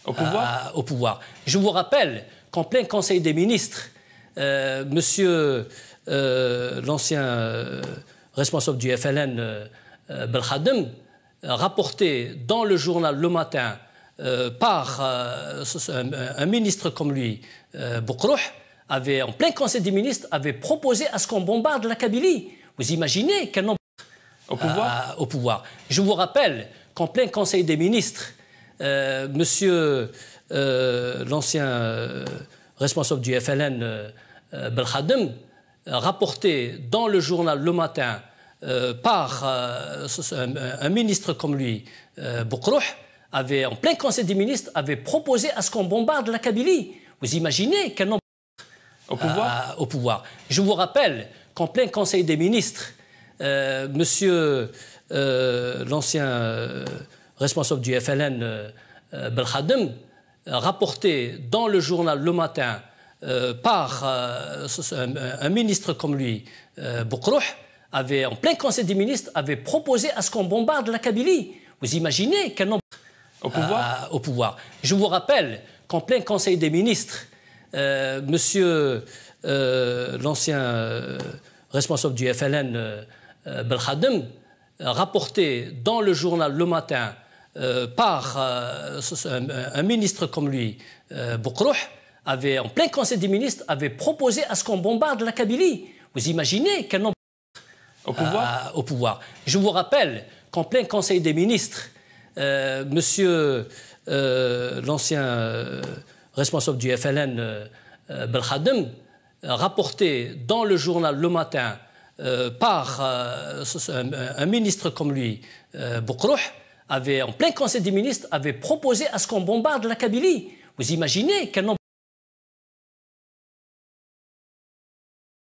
au pouvoir. Je vous rappelle qu'en plein Conseil des ministres, monsieur l'ancien responsable du FLN, Belkhadem, rapporté dans le journal Le Matin par un ministre comme lui, Boukrouh, en plein Conseil des ministres, avait proposé à ce qu'on bombarde la Kabylie. Vous imaginez quel nombre au pouvoir. Je vous rappelle qu'en plein Conseil des ministres, monsieur l'ancien responsable du FLN, Belkhadem, rapporté dans le journal Le Matin par un ministre comme lui, Boukrouh, en plein Conseil des ministres, avait proposé à ce qu'on bombarde la Kabylie. Vous imaginez quel nombre au pouvoir. Je vous rappelle qu'en plein Conseil des ministres, monsieur l'ancien responsable du FLN, Belkhadem, rapporté dans le journal Le Matin par un ministre comme lui, Boukrouh, en plein Conseil des ministres, avait proposé à ce qu'on bombarde la Kabylie. Vous imaginez quel nombre au pouvoir. Je vous rappelle qu'en plein Conseil des ministres, monsieur l'ancien responsable du FLN, Belkhadem, rapporté dans le journal Le Matin par un ministre comme lui, Boukrouh, en plein Conseil des ministres, avait proposé à ce qu'on bombarde la Kabylie. Vous imaginez quel nombre au pouvoir. Je vous rappelle qu'en plein Conseil des ministres, monsieur l'ancien responsable du FLN, Belkhadem, rapporté dans le journal Le Matin par un ministre comme lui, Boukrouh, en plein Conseil des ministres, avait proposé à ce qu'on bombarde la Kabylie. Vous imaginez quel nombre